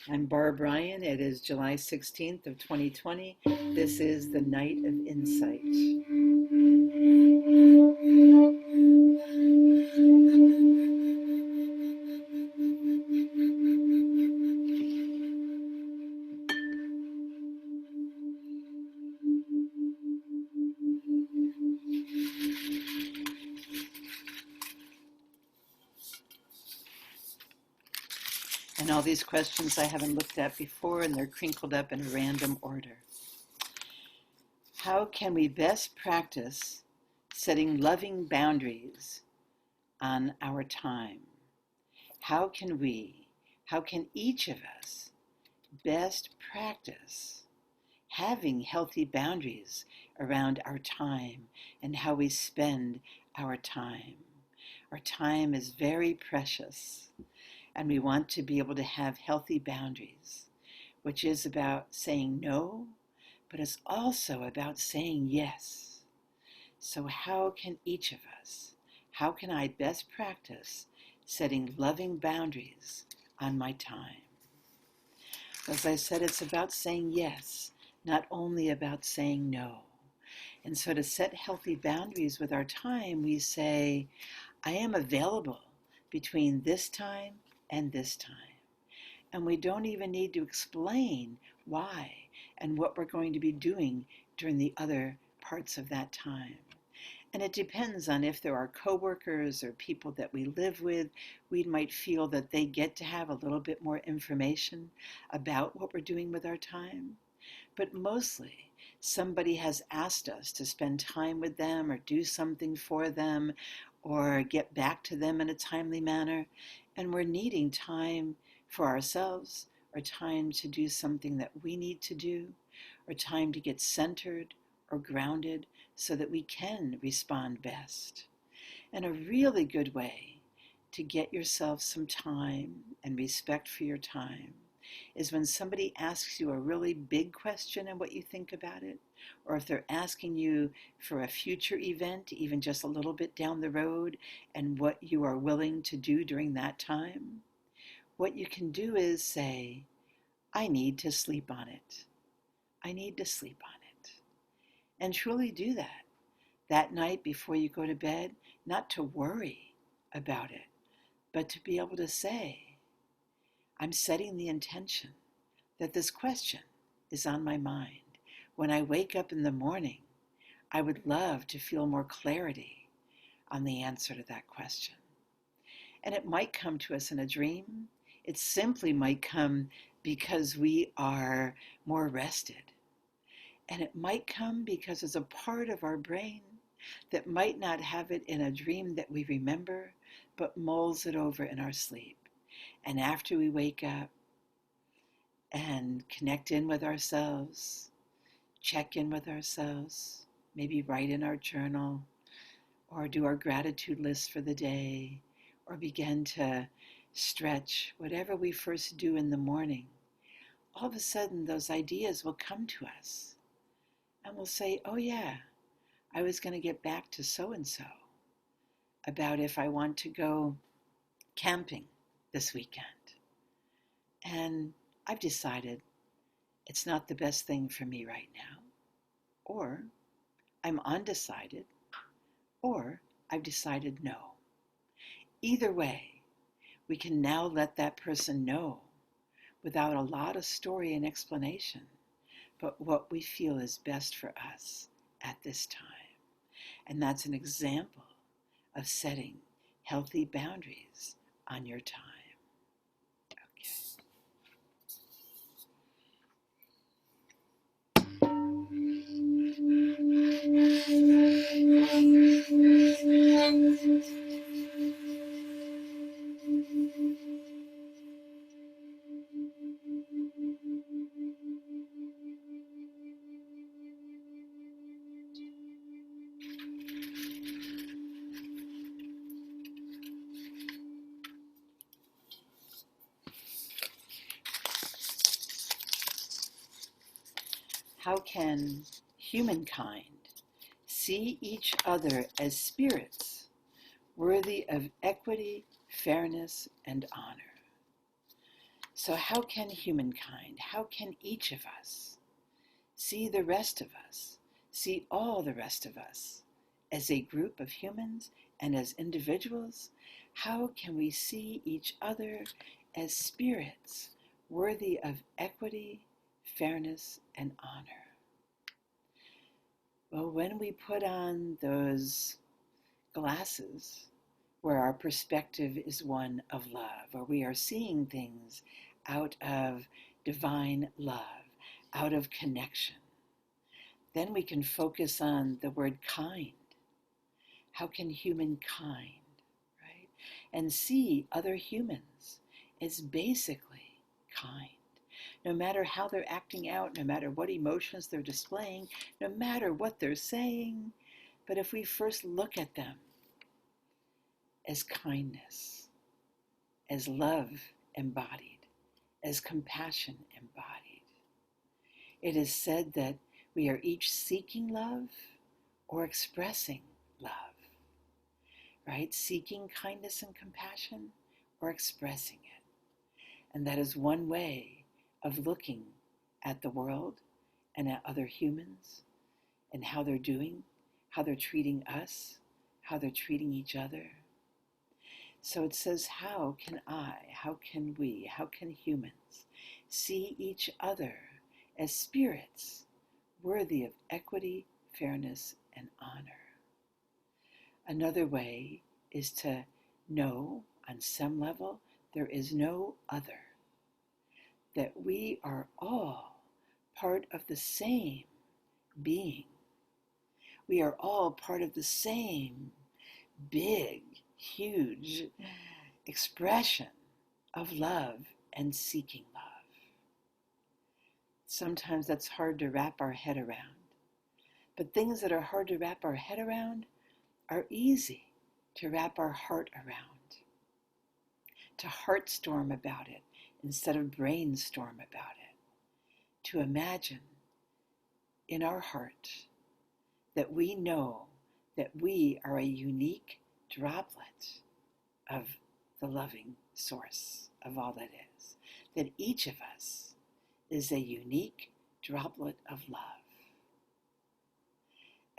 I'm Barb Ryan. It is July 16th of 2020. This is the Night of Insight. And all these questions I haven't looked at before, and they're crinkled up in a random order. How can we best practice setting loving boundaries on our time? How can each of us best practice having healthy boundaries around our time and how we spend our time? Our time is very precious, and we want to be able to have healthy boundaries, which is about saying no, but it's also about saying yes. So how can I best practice setting loving boundaries on my time? As I said, it's about saying yes, not only about saying no. And so to set healthy boundaries with our time, we say, I am available between this time and this time. And we don't even need to explain why and what we're going to be doing during the other parts of that time. And it depends on if there are coworkers or people that we live with. We might feel that they get to have a little bit more information about what we're doing with our time. But mostly, somebody has asked us to spend time with them or do something for them or get back to them in a timely manner. And we're needing time for ourselves, or time to do something that we need to do, or time to get centered or grounded so that we can respond best. And a really good way to get yourself some time and respect for your time is when somebody asks you a really big question and what you think about it, or if they're asking you for a future event, even just a little bit down the road, and what you are willing to do during that time. What you can do is say, I need to sleep on it. I need to sleep on it. And truly do that night before you go to bed, not to worry about it, but to be able to say, I'm setting the intention that this question is on my mind. When I wake up in the morning, I would love to feel more clarity on the answer to that question. And it might come to us in a dream. It simply might come because we are more rested. And it might come because it's a part of our brain that might not have it in a dream that we remember, but mulls it over in our sleep. And after we wake up and connect in with ourselves, check in with ourselves, maybe write in our journal, or do our gratitude list for the day, or begin to stretch, whatever we first do in the morning, all of a sudden those ideas will come to us. And we'll say, oh yeah, I was going to get back to so-and-so about if I want to go camping this weekend. And I've decided it's not the best thing for me right now. Or I'm undecided. Or I've decided no. Either way, we can now let that person know without a lot of story and explanation, but what we feel is best for us at this time. And that's an example of setting healthy boundaries on your time. How can humankind see each other as spirits worthy of equity, fairness, and honor? So how can humankind, how can each of us see the rest of us, see all the rest of us as a group of humans and as individuals? How can we see each other as spirits worthy of equity, fairness, and honor? Well, when we put on those glasses where our perspective is one of love, where we are seeing things out of divine love, out of connection, then we can focus on the word kind. How can humankind, right? And see other humans as basically kind. No matter how they're acting out, no matter what emotions they're displaying, no matter what they're saying, but if we first look at them as kindness, as love embodied, as compassion embodied. It is said that we are each seeking love or expressing love, right? Seeking kindness and compassion or expressing it. And that is one way of looking at the world and at other humans and how they're doing, how they're treating us, how they're treating each other. So it says, how can we, how can humans see each other as spirits worthy of equity, fairness, and honor? Another way is to know, on some level, there is no other, that we are all part of the same being. We are all part of the same big, huge expression of love and seeking love. Sometimes that's hard to wrap our head around. But things that are hard to wrap our head around are easy to wrap our heart around, to heartstorm about it instead of brainstorm about it, to imagine in our heart that we know that we are a unique droplet of the loving source of all that is, that each of us is a unique droplet of love.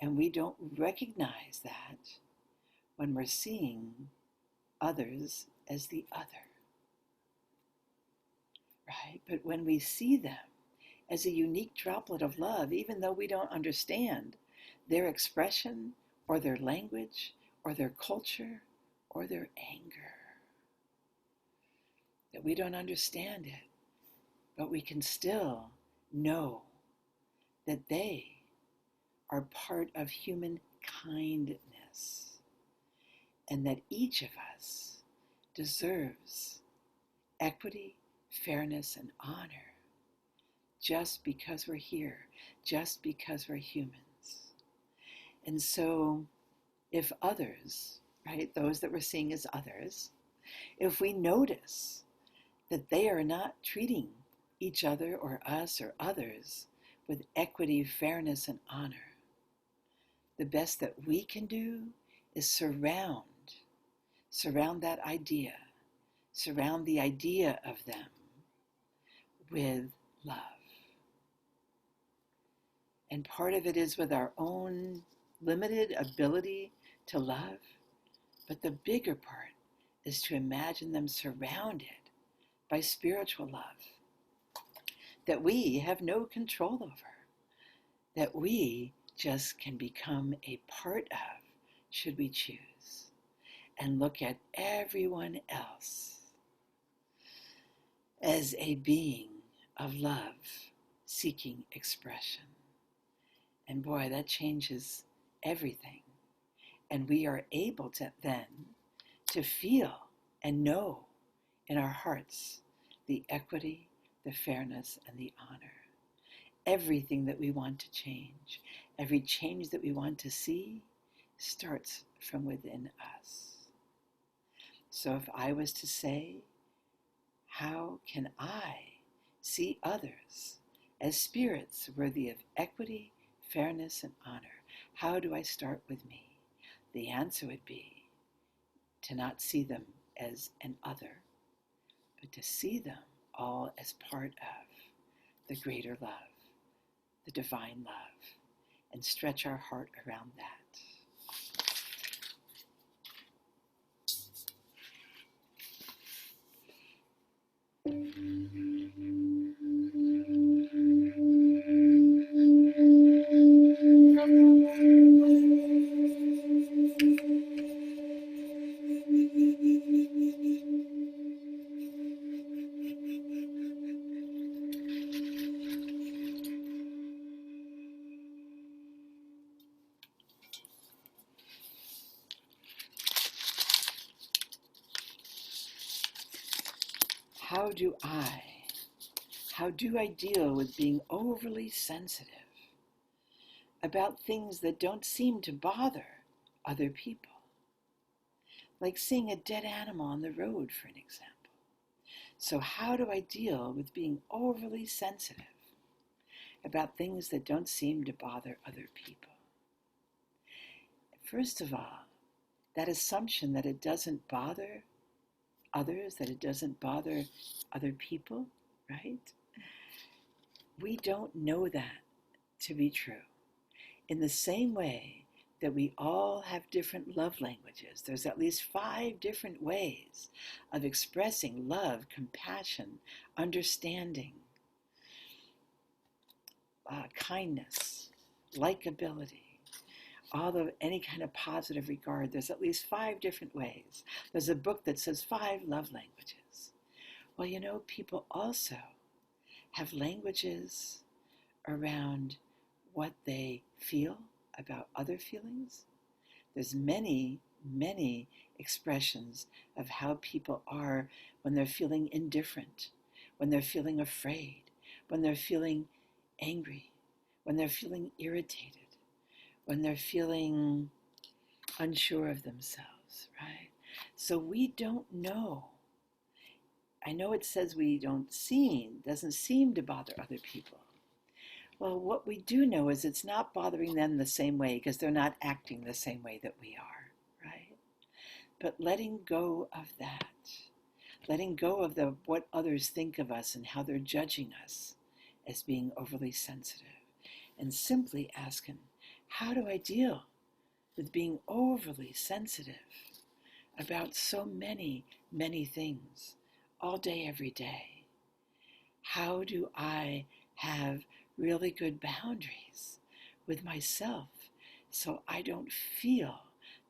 And we don't recognize that when we're seeing others as the other, right? But when we see them as a unique droplet of love, even though we don't understand their expression or their language or their culture or their anger, that we don't understand it, but we can still know that they are part of human kindness and that each of us deserves equity, fairness, and honor just because we're here, just because we're humans. And so if others, right, those that we're seeing as others, if we notice that they are not treating each other or us or others with equity, fairness, and honor, the best that we can do is surround that idea, surround the idea of them with love. And part of it is with our own limited ability to love, but the bigger part is to imagine them surrounded by spiritual love that we have no control over, that we just can become a part of, should we choose, and look at everyone else as a being of love seeking expression. And boy, that changes everything. And we are able to then to feel and know in our hearts the equity, the fairness, and the honor. Everything that we want to change, every change that we want to see, starts from within us. So if I was to say, how can I see others as spirits worthy of equity, fairness, and honor? How do I start with me? The answer would be to not see them as an other, but to see them all as part of the greater love, the divine love, and stretch our heart around that. How do I deal with being overly sensitive about things that don't seem to bother other people? Like seeing a dead animal on the road, for an example. So how do I deal with being overly sensitive about things that don't seem to bother other people? First of all, that assumption that it doesn't bother others, that it doesn't bother other people, right? We don't know that to be true. In the same way that we all have different love languages, there's at least 5 different ways of expressing love, compassion, understanding, kindness, likability, any kind of positive regard. There's at least 5 different ways. There's a book that says 5 love languages. Well, you know, people also have languages around what they feel about other feelings. There's many, many expressions of how people are when they're feeling indifferent, when they're feeling afraid, when they're feeling angry, when they're feeling irritated, when they're feeling unsure of themselves, right? So we don't know. I know it says doesn't seem to bother other people. Well, what we do know is it's not bothering them the same way because they're not acting the same way that we are, right? But letting go of that, letting go of what others think of us and how they're judging us as being overly sensitive, and simply asking, how do I deal with being overly sensitive about so many, many things all day, every day? How do I have really good boundaries with myself so I don't feel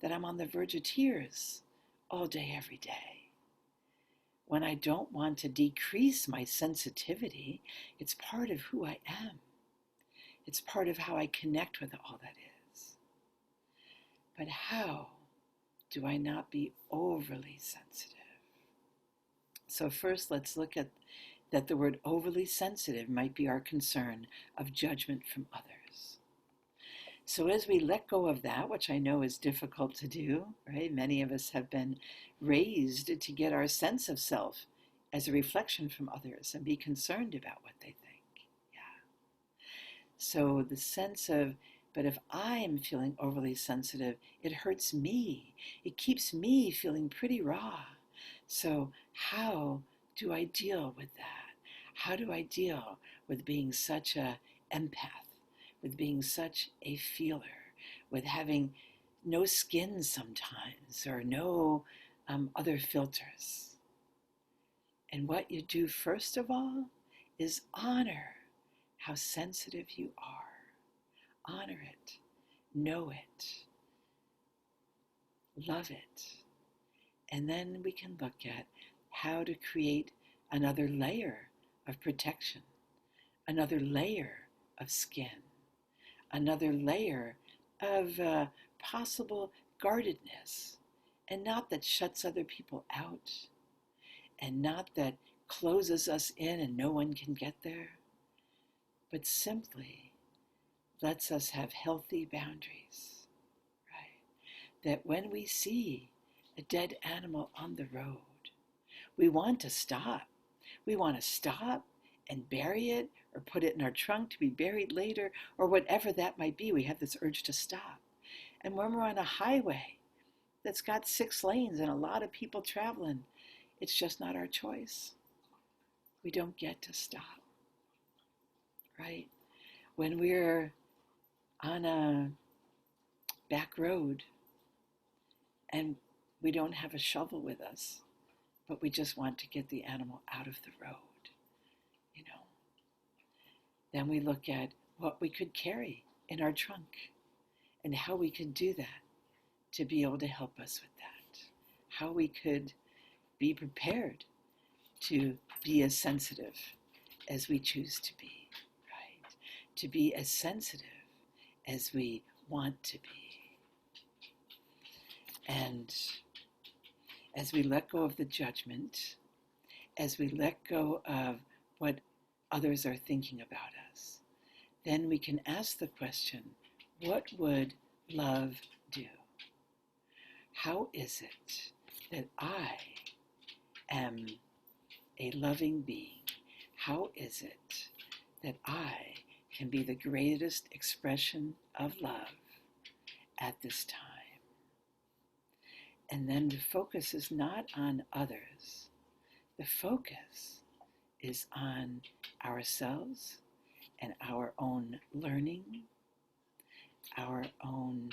that I'm on the verge of tears all day, every day? When I don't want to decrease my sensitivity, it's part of who I am. It's part of how I connect with all that is. But how do I not be overly sensitive? So first, let's look at that the word overly sensitive might be our concern of judgment from others. So as we let go of that, which I know is difficult to do, right? Many of us have been raised to get our sense of self as a reflection from others and be concerned about what they think. Yeah. So the sense of, but if I am feeling overly sensitive, it hurts me. It keeps me feeling pretty raw. So how do I deal with that? How do I deal with being such an empath, with being such a feeler, with having no skin sometimes or no other filters? And what you do first of all is honor how sensitive you are. Honor it, know it, love it. And then we can look at how to create another layer of protection, another layer of skin, another layer of possible guardedness, and not that shuts other people out, and not that closes us in and no one can get there, but simply lets us have healthy boundaries, right? That when we see a dead animal on the road, we want to stop. We want to stop and bury it or put it in our trunk to be buried later or whatever that might be. We have this urge to stop. And when we're on a highway that's got 6 lanes and a lot of people traveling, it's just not our choice. we don't get to stop, right? When we're on a back road and we don't have a shovel with us, but we just want to get the animal out of the road, then we look at what we could carry in our trunk and how we could do that to be able to help us with that, how we could be prepared to be as sensitive as we choose to be, right? To be as sensitive as we want to be. And as we let go of the judgment, as we let go of what others are thinking about us, then we can ask the question, what would love do? How is it that I am a loving being? How is it that I can be the greatest expression of love at this time? And then the focus is not on others. The focus is on ourselves and our own learning, our own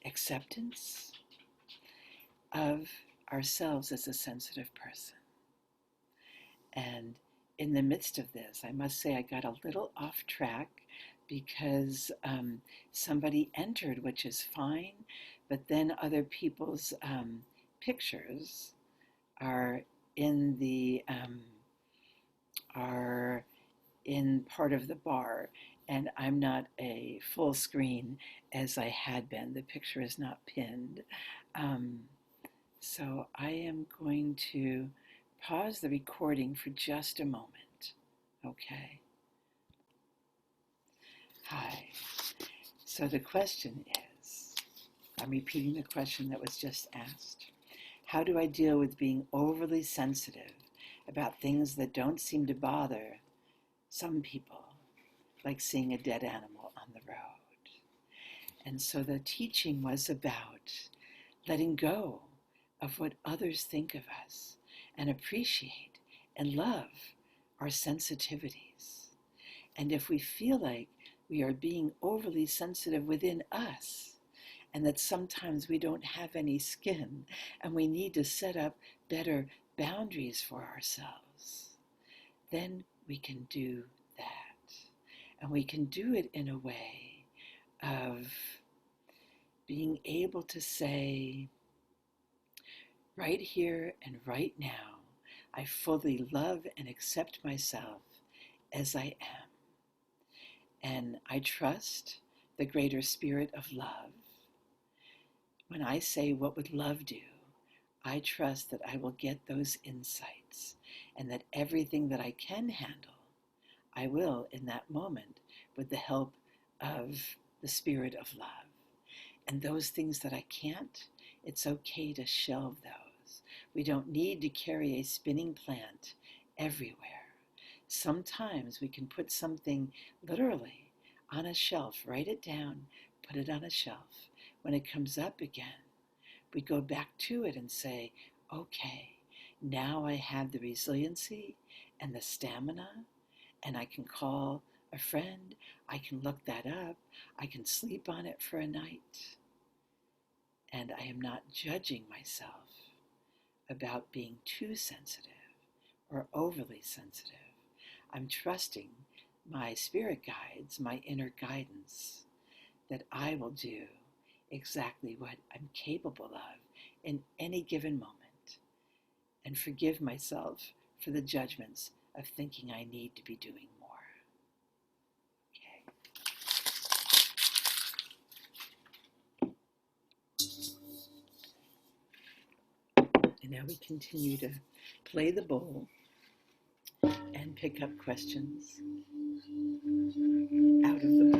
acceptance of ourselves as a sensitive person. And in the midst of this, I must say I got a little off track because somebody entered, which is fine, but then other people's pictures are in the are in part of the bar, and I'm not a full screen as I had been. The picture is not pinned. So I am going to pause the recording for just a moment. Okay. Hi. So the question is, I'm repeating the question that was just asked. How do I deal with being overly sensitive about things that don't seem to bother some people, like seeing a dead animal on the road? And so the teaching was about letting go of what others think of us and appreciate and love our sensitivities. And if we feel like we are being overly sensitive within us, and that sometimes we don't have any skin, and we need to set up better boundaries for ourselves, then we can do that. And we can do it in a way of being able to say, right here and right now, I fully love and accept myself as I am. And I trust the greater spirit of love. When I say, what would love do? I trust that I will get those insights, and that everything that I can handle, I will in that moment with the help of the spirit of love. And those things that I can't, it's okay to shelve those. We don't need to carry a spinning plant everywhere. Sometimes we can put something literally on a shelf, write it down, put it on a shelf. When it comes up again, we go back to it and say, okay, now I have the resiliency and the stamina, and I can call a friend, I can look that up, I can sleep on it for a night. And I am not judging myself about being too sensitive or overly sensitive. I'm trusting my spirit guides, my inner guidance, that I will do exactly what I'm capable of in any given moment, and forgive myself for the judgments of thinking I need to be doing more. Okay. And now we continue to play the bowl and pick up questions out of the bowl.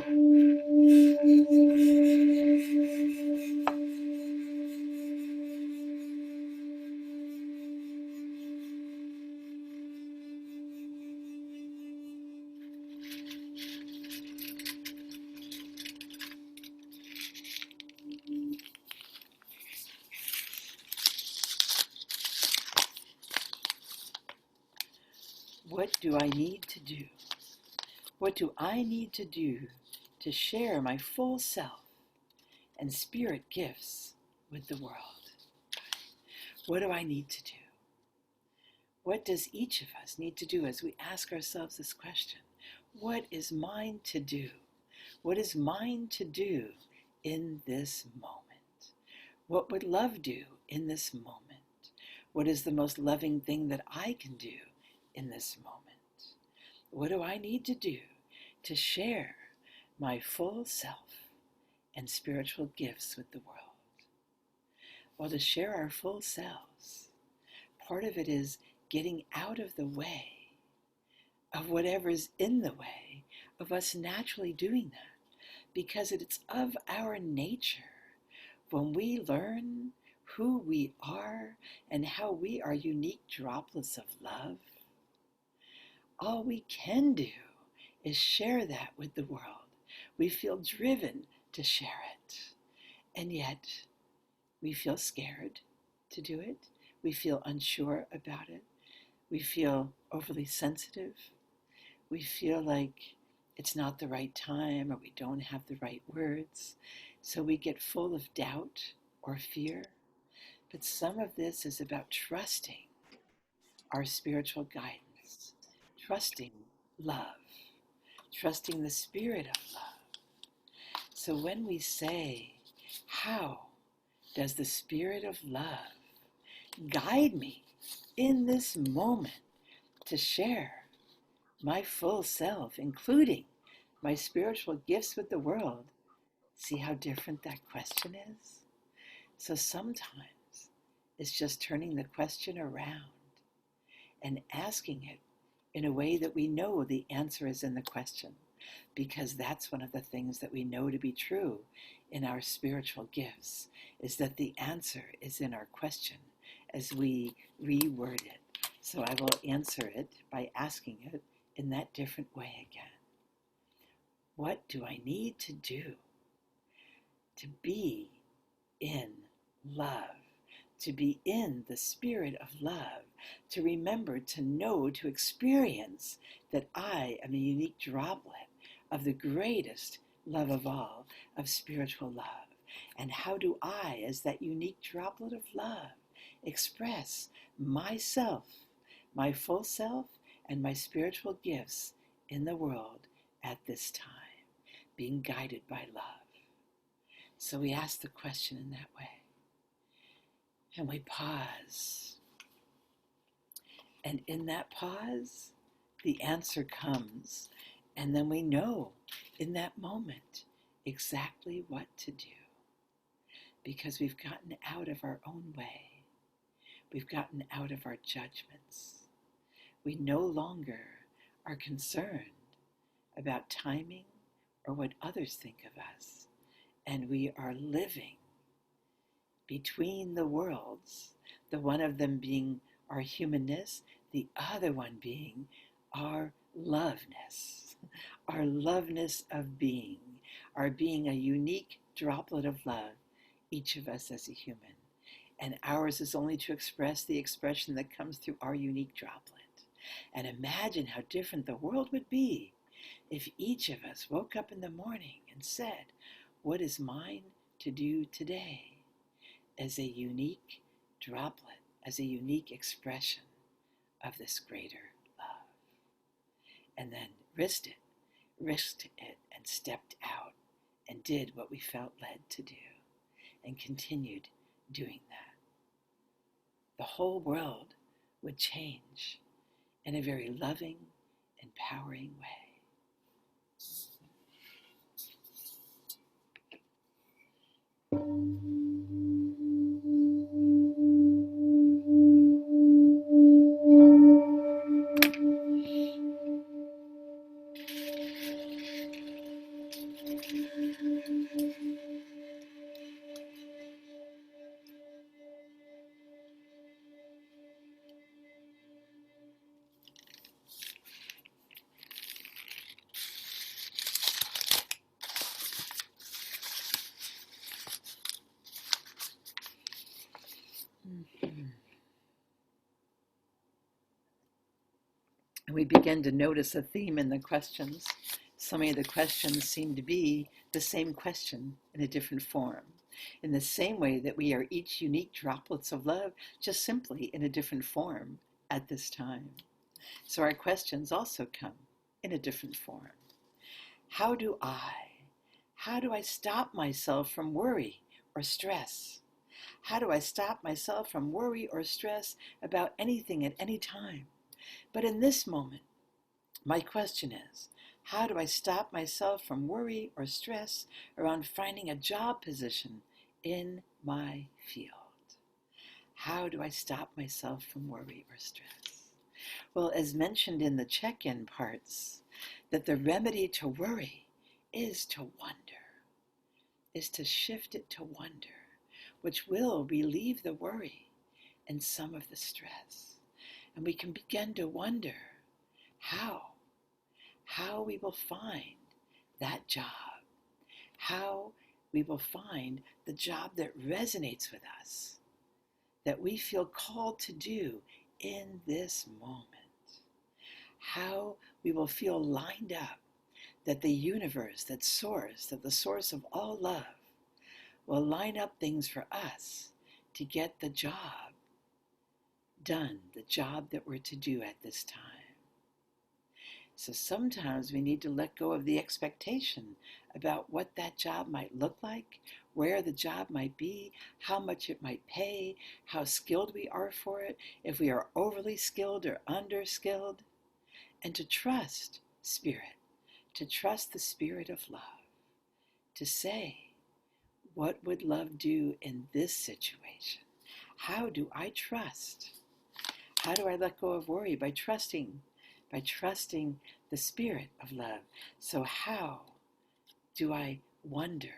What do I need to do? What do I need to do to share my full self and spirit gifts with the world? What do I need to do? What does each of us need to do as we ask ourselves this question? What is mine to do? What is mine to do in this moment? What would love do in this moment? What is the most loving thing that I can do in this moment? What do I need to do to share my full self and spiritual gifts with the world? Well, to share our full selves, part of it is getting out of the way of whatever's in the way of us naturally doing that, because it's of our nature. When we learn who we are and how we are unique droplets of love, all we can do is share that with the world. We feel driven to share it, and yet we feel scared to do it. We feel unsure about it. We feel overly sensitive. We feel like it's not the right time, or we don't have the right words. So we get full of doubt or fear. But some of this is about trusting our spiritual guidance, trusting love, trusting the spirit of love. So when we say, how does the spirit of love guide me in this moment to share my full self, including my spiritual gifts with the world? See how different that question is? So sometimes it's just turning the question around and asking it in a way that we know the answer is in the question, because that's one of the things that we know to be true in our spiritual gifts, is that the answer is in our question as we reword it. So I will answer it by asking it in that different way again. What do I need to do to be in love, to be in the spirit of love, to remember, to know, to experience that I am a unique droplet of the greatest love of all, of spiritual love? And how do I, as that unique droplet of love, express myself, my full self, and my spiritual gifts in the world at this time, being guided by love? So we ask the question in that way. And we pause. And in that pause, the answer comes. And then we know in that moment exactly what to do. Because we've gotten out of our own way. We've gotten out of our judgments. We no longer are concerned about timing or what others think of us. And we are living between the worlds, the one of them being our humanness, the other one being our loveness of being, our being a unique droplet of love, each of us as a human. And ours is only to express the expression that comes through our unique droplet. And imagine how different the world would be if each of us woke up in the morning and said, what is mine to do today as a unique droplet, as a unique expression of this greater love? And then risked it and stepped out and did what we felt led to do and continued doing that. The whole world would change in a very loving, empowering way. And we begin to notice a theme in the questions. So many of the questions seem to be the same question in a different form. In the same way that we are each unique droplets of love, just simply in a different form at this time. So our questions also come in a different form. How do I stop myself from worry or stress? How do I stop myself from worry or stress about anything at any time? But in this moment, my question is, how do I stop myself from worry or stress around finding a job position in my field? How do I stop myself from worry or stress? Well, as mentioned in the check-in parts, that the remedy to worry is to wonder, is to shift it to wonder, which will relieve the worry and some of the stress. And we can begin to wonder how we will find that job, how we will find the job that resonates with us, that we feel called to do in this moment, how we will feel lined up, that the universe, that the source of all love, will line up things for us to get the job done, the job that we're to do at this time. So sometimes we need to let go of the expectation about what that job might look like, where the job might be, how much it might pay, how skilled we are for it, if we are overly skilled or underskilled, and to trust Spirit, to trust the Spirit of love, to say, what would love do in this situation? How do I trust? How do I let go of worry? By trusting the Spirit of love. So how do I wonder?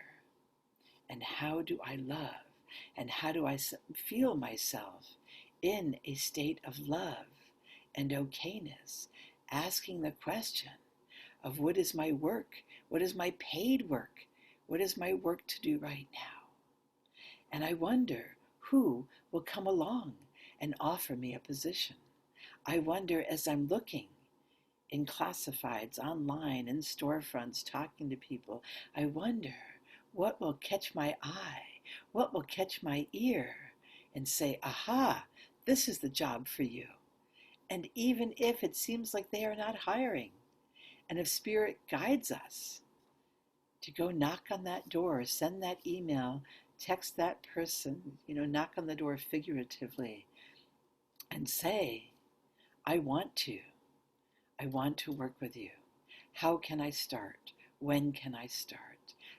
And how do I love? And how do I feel myself in a state of love and okayness? Asking the question of what is my work? What is my paid work? What is my work to do right now? And I wonder who will come along and offer me a position. I wonder, as I'm looking in classifieds, online, in storefronts, talking to people, I wonder what will catch my eye, what will catch my ear and say, aha, this is the job for you. And even if it seems like they are not hiring, and if Spirit guides us to go knock on that door, send that email, text that person, knock on the door figuratively and say, I want to work with you. How can I start? When can I start?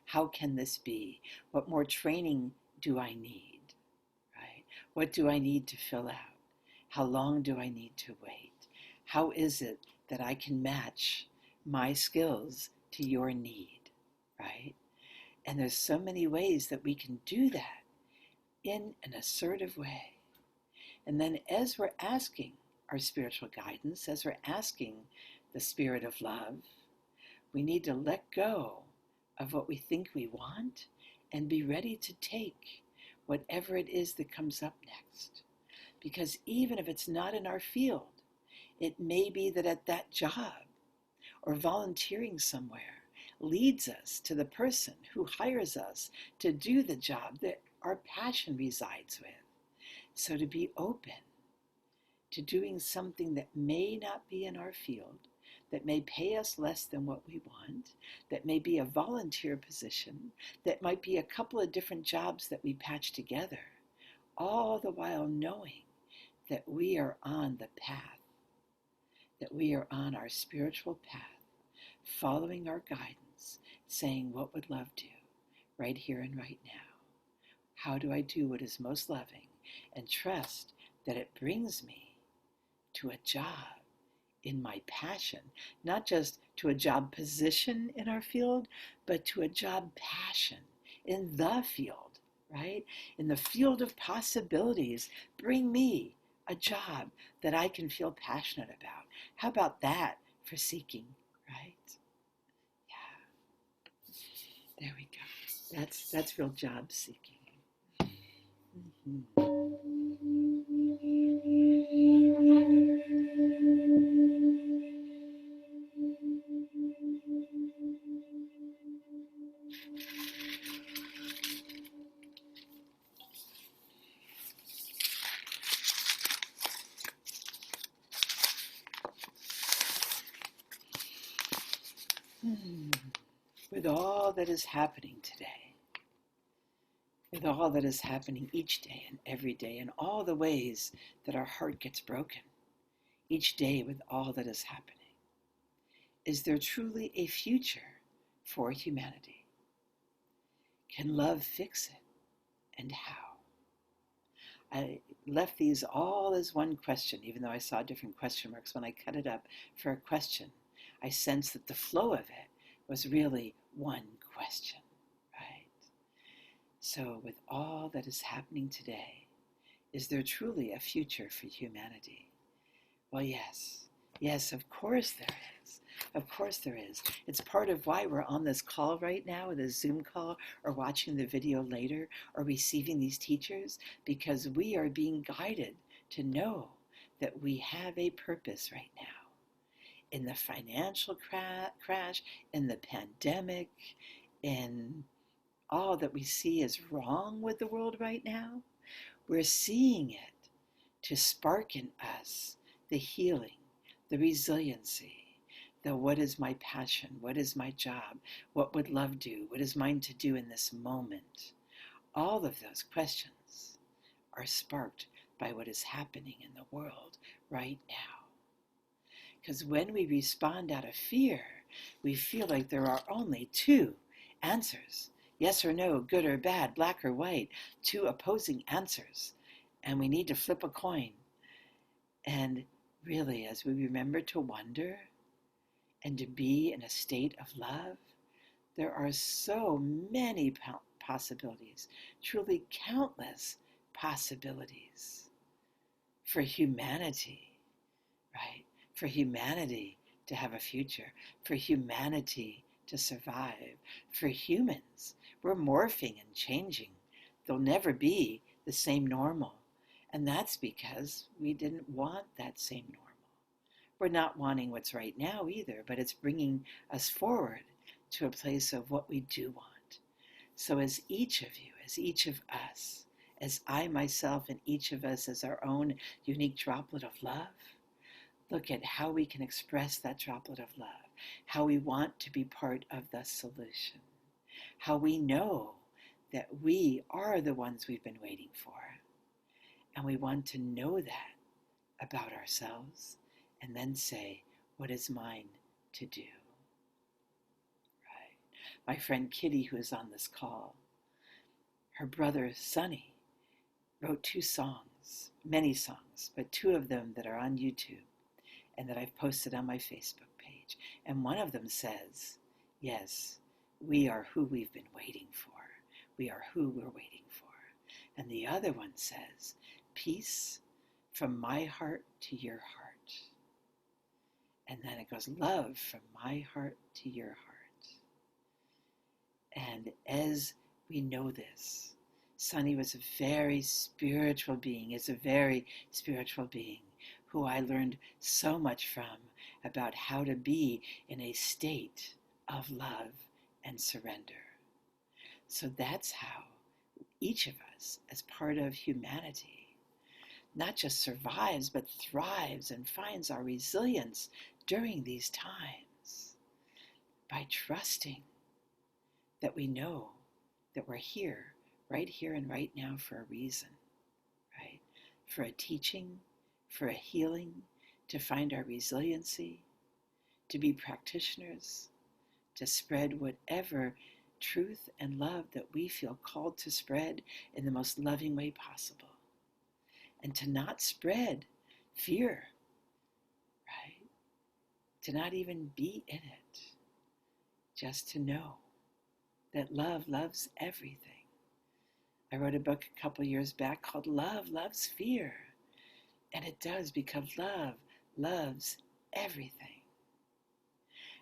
How can this be? What more training do I need? Right? What do I need to fill out? How long do I need to wait? How is it that I can match my skills to your need? Right? And there's so many ways that we can do that in an assertive way. And then as we're asking our spiritual guidance, as we're asking the Spirit of love, we need to let go of what we think we want and be ready to take whatever it is that comes up next. Because even if it's not in our field, it may be that at that job or volunteering somewhere leads us to the person who hires us to do the job that our passion resides with. So to be open to doing something that may not be in our field, that may pay us less than what we want, that may be a volunteer position, that might be a couple of different jobs that we patch together, all the while knowing that we are on the path, that we are on our spiritual path, following our guidance, saying, what would love do right here and right now? How do I do what is most loving? And trust that it brings me to a job in my passion, not just to a job position in our field, but to a job passion in the field, right? In the field of possibilities, bring me a job that I can feel passionate about. How about that for seeking, right? Yeah, there we go. That's real job seeking. Mm-hmm. With all that is happening today, with all that is happening each day and every day, and all the ways that our heart gets broken, each day with all that is happening, is there truly a future for humanity? Can love fix it, and how? I left these all as one question, even though I saw different question marks. When I cut it up for a question, I sensed that the flow of it was really one question, right? So with all that is happening today, is there truly a future for humanity? Well, yes. Yes, of course there is. Of course there is. It's part of why we're on this call right now, this Zoom call, or watching the video later, or receiving these teachers, because we are being guided to know that we have a purpose right now. In the financial crash, in the pandemic, in all that we see is wrong with the world right now, we're seeing it to spark in us the healing, the resiliency, the what is my passion, what is my job, what would love do, what is mine to do in this moment. All of those questions are sparked by what is happening in the world right now. Because when we respond out of fear, we feel like there are only two answers. Yes or no, good or bad, black or white, two opposing answers. And we need to flip a coin. And really, as we remember to wonder and to be in a state of love, there are so many possibilities, truly countless possibilities for humanity, right? For humanity to have a future, for humanity to survive, for humans. We're morphing and changing. There'll never be the same normal. And that's because we didn't want that same normal. We're not wanting what's right now either, but it's bringing us forward to a place of what we do want. So as each of you, as each of us, as I myself and each of us as our own unique droplet of love, look at how we can express that droplet of love, how we want to be part of the solution, how we know that we are the ones we've been waiting for. And we want to know that about ourselves and then say, what is mine to do? Right? My friend Kitty, who is on this call, her brother Sonny wrote 2 songs, many songs, but 2 of them that are on YouTube and that I've posted on my Facebook page. And one of them says, yes, we are who we've been waiting for. We are who we're waiting for. And the other one says, peace from my heart to your heart. And then it goes, love from my heart to your heart. And as we know this, Sonny was a very spiritual being, is a very spiritual being who I learned so much from about how to be in a state of love and surrender. So that's how each of us, as part of humanity, not just survives, but thrives and finds our resilience during these times by trusting that we know that we're here, right here and right now for a reason, right? For a teaching, for a healing, to find our resiliency, to be practitioners, to spread whatever truth and love that we feel called to spread in the most loving way possible. And to not spread fear, right? To not even be in it. Just to know that love loves everything. I wrote a book a couple years back called Love Loves Fear. And it does, because love loves everything.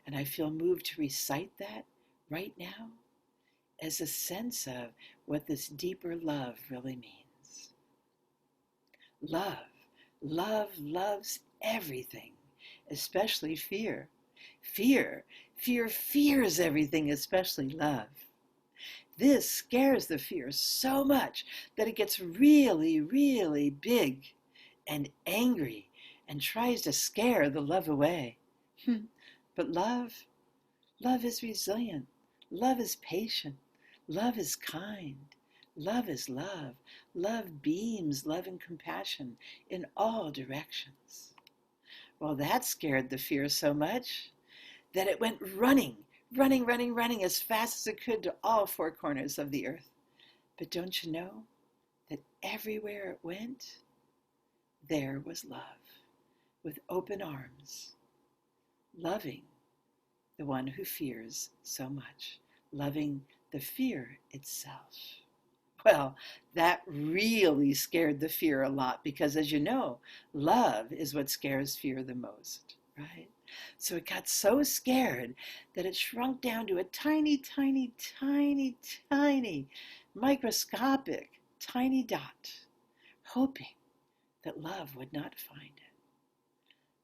And I feel moved to recite that right now as a sense of what this deeper love really means. Love loves everything, especially fear. Fear fears everything, especially love. This scares the fear so much that it gets really, really big and angry and tries to scare the love away. But love Love is resilient. Love is patient. Love is kind. Love is love. Love beams love and compassion in all directions. Well, that scared the fear so much that it went running as fast as it could to all four corners of the earth. But don't you know that everywhere it went, there was love, with open arms, loving the one who fears so much, loving the fear itself. Well, that really scared the fear a lot because, as you know, love is what scares fear the most, right? So it got so scared that it shrunk down to a tiny, microscopic, tiny dot, hoping that love would not find it.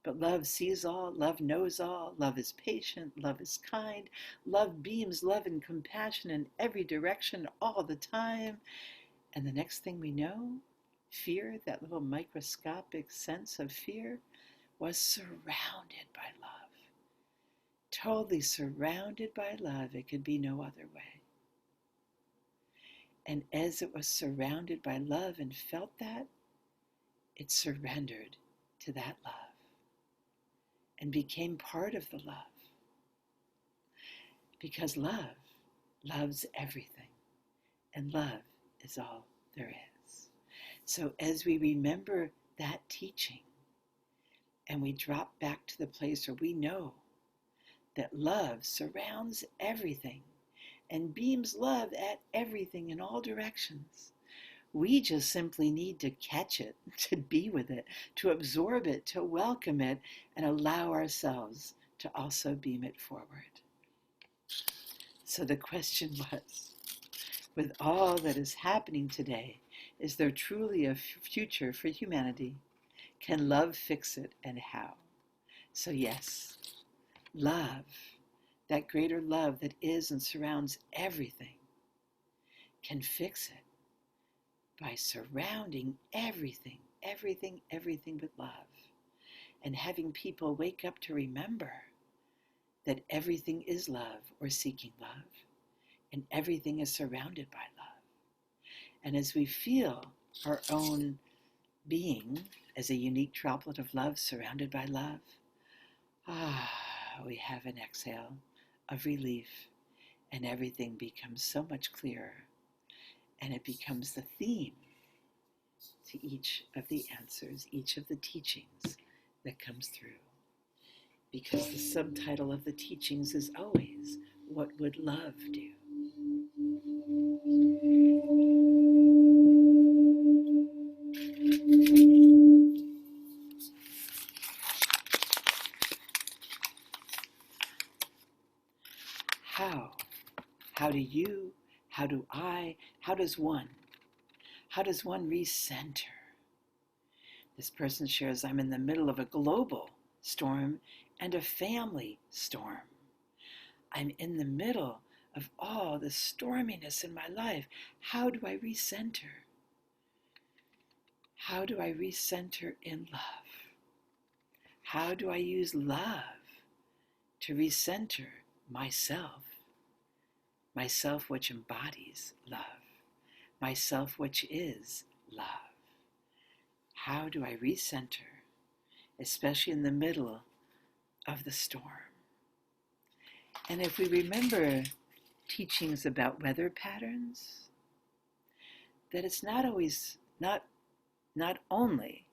But love sees all, love knows all, love is patient, love is kind, love beams love and compassion in every direction all the time. And the next thing we know, fear, that little microscopic sense of fear, was surrounded by love. Totally surrounded by love. It could be no other way. And as it was surrounded by love and felt that, it surrendered to that love and became part of the love. Because love loves everything, and love is all there is. So as we remember that teaching, and we drop back to the place where we know that love surrounds everything and beams love at everything in all directions, we just simply need to catch it, to be with it, to absorb it, to welcome it, and allow ourselves to also beam it forward. So the question was, with all that is happening today, is there truly a future for humanity? Can love fix it, and how? So yes, love, that greater love that is and surrounds everything, can fix it by surrounding everything with love, and having people wake up to remember that everything is love or seeking love, and everything is surrounded by love. And as we feel our own being as a unique droplet of love surrounded by love, we have an exhale of relief, and everything becomes so much clearer, and it becomes the theme to each of the answers, each of the teachings that comes through. Because the subtitle of the teachings is always, what would love do? How? How do you, how do I, how does one recenter? This person shares, I'm in the middle of a global storm and a family storm. I'm in the middle of all the storminess in my life. How do I recenter? How do I recenter in love? How do I use love to recenter myself? Myself which embodies love. Myself which is love. How do I recenter, especially in the middle of the storm? And if we remember teachings about weather patterns, that it's not always, not only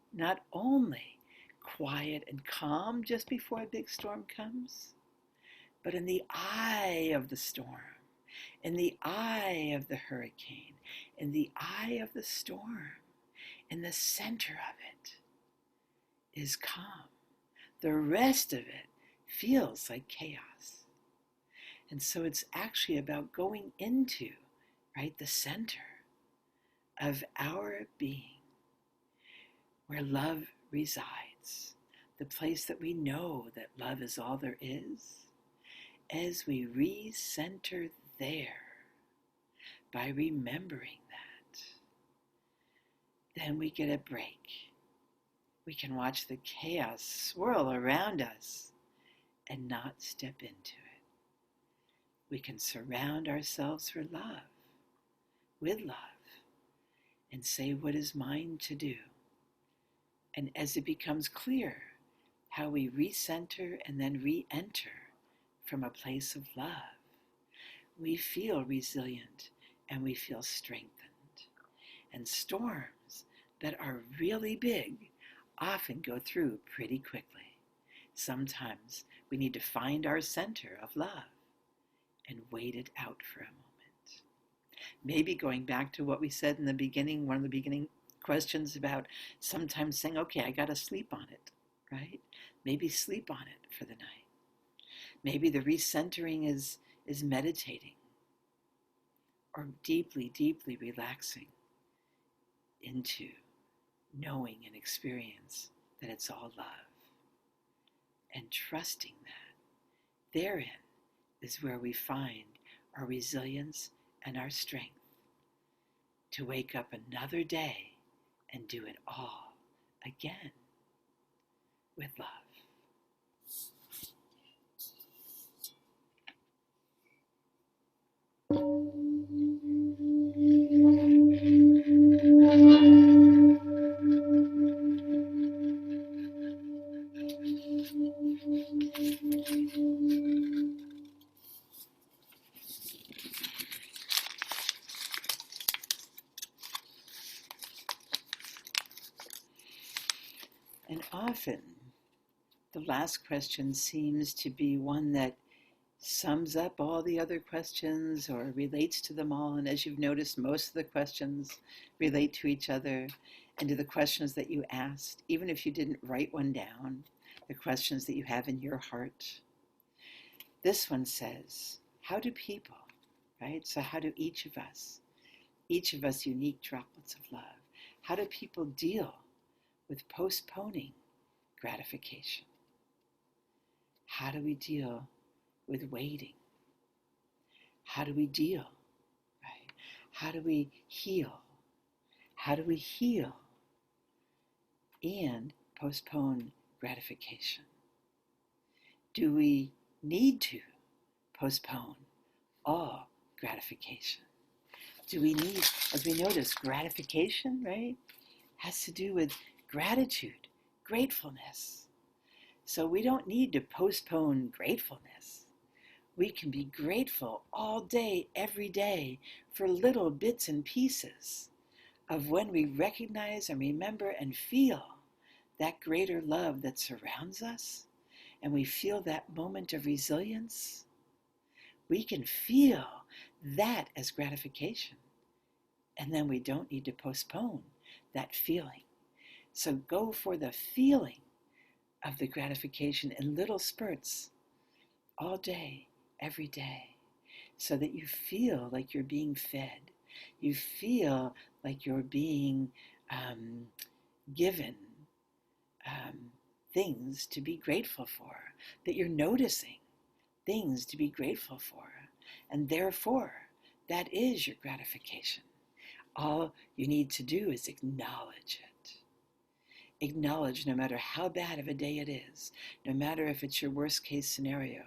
quiet and calm just before a big storm comes, but in the eye of the storm, in the eye of the hurricane, in the eye of the storm, in the center of it is calm. The rest of it feels like chaos. And so it's actually about going into, right, the center of our being, where love resides, the place that we know that love is all there is. As we recenter there by remembering that, then we get a break. We can watch the chaos swirl around us and not step into it. we can surround ourselves with love, and say what is mine to do. And as it becomes clear how we recenter and then re-enter from a place of love, we feel resilient and we feel strengthened. And storms that are really big often go through pretty quickly. Sometimes we need to find our center of love and wait it out for a moment. Maybe going back to what we said in the beginning, one of the beginning questions about sometimes saying, okay, I got to sleep on it, right? Maybe sleep on it for the night. Maybe the recentering is meditating or deeply, deeply relaxing into knowing and experience that it's all love and trusting that. Therein is where we find our resilience and our strength to wake up another day and do it all again with love. And often, the last question seems to be one that sums up all the other questions or relates to them all. And as you've noticed, most of the questions relate to each other and to the questions that you asked, even if you didn't write one down, the questions that you have in your heart. This one says, how do people, right? So how do each of us unique droplets of love, how do people deal with postponing gratification? How do we deal with waiting? How do we deal, right? How do we heal? How do we heal and postpone gratification? Do we need to postpone all gratification? Do we need, as we notice, gratification, right, has to do with gratitude, gratefulness. So we don't need to postpone gratefulness. We can be grateful all day, every day, for little bits and pieces of when we recognize and remember and feel that greater love that surrounds us, and we feel that moment of resilience. We can feel that as gratification, and then we don't need to postpone that feeling. So go for the feeling of the gratification in little spurts all day, every day, so that you feel like you're being fed. You feel like you're being given things to be grateful for, that you're noticing things to be grateful for, and therefore that is your gratification. All you need to do is acknowledge it. Acknowledge, no matter how bad of a day it is, no matter if it's your worst case scenario,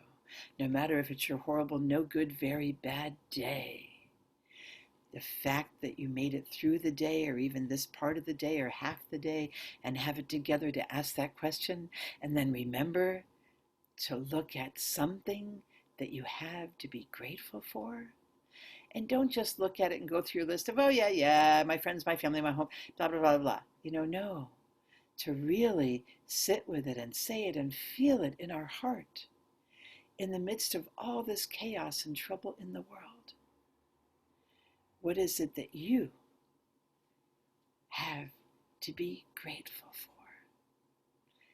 no matter if it's your horrible, no good, very bad day, the fact that you made it through the day, or even this part of the day, or half the day, and have it together to ask that question, and then remember to look at something that you have to be grateful for. And don't just look at it and go through your list of, oh yeah, my friends, my family, my home, blah, blah, blah, blah. No. To really sit with it and say it and feel it in our heart in the midst of all this chaos and trouble in the world. What is it that you have to be grateful for?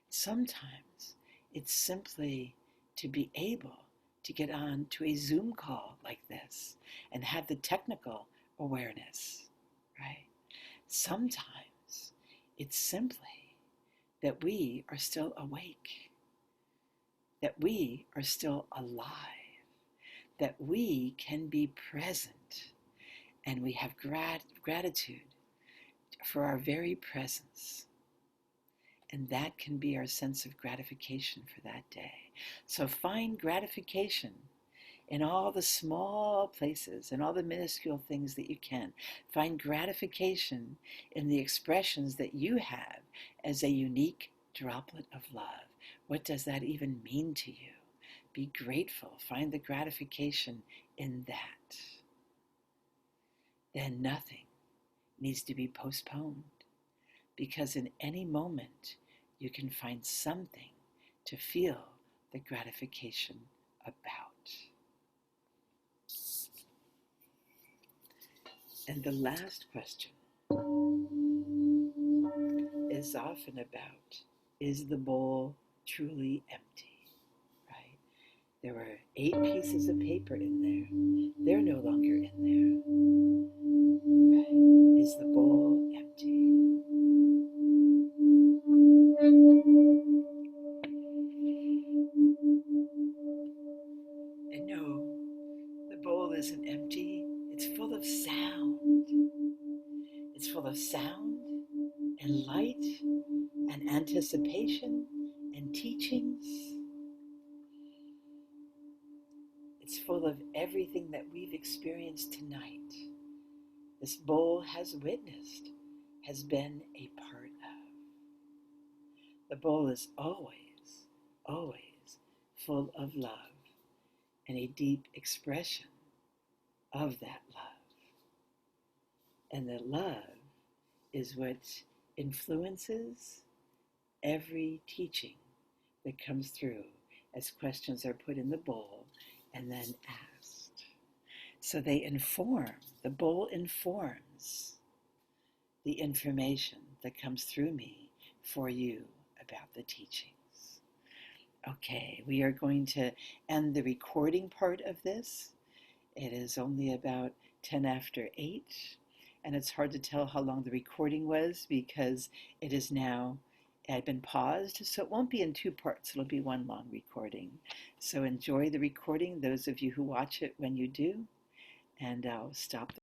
Sometimes it's simply to be able to get on to a Zoom call like this and have the technical awareness, right? Sometimes it's simply that we are still awake, that we are still alive, that we can be present, and we have gratitude for our very presence. And that can be our sense of gratification for that day. So find gratification in all the small places and all the minuscule things that you can. Find gratification in the expressions that you have as a unique droplet of love. What does that even mean to you? Be grateful. Find the gratification in that. Then nothing needs to be postponed, because in any moment you can find something to feel the gratification about. And the last question is often about, is the bowl truly empty? Right? There were 8 pieces of paper in there. They're no longer in there. Right? Is the bowl empty? And no, the bowl isn't empty. It's full of sound. It's full of sound and light and anticipation and teachings. It's full of everything that we've experienced tonight. This bowl has witnessed, has been a part of. The bowl is always, always full of love and a deep expression of that love. And that love is what influences every teaching that comes through as questions are put in the bowl and then asked. So they inform, the bowl informs the information that comes through me for you about the teachings. Okay, we are going to end the recording part of this. It is only about 10 after 8, and it's hard to tell how long the recording was because it is now, I've been paused, so it won't be in 2 parts, it'll be one long recording. So enjoy the recording, those of you who watch it when you do, and I'll stop the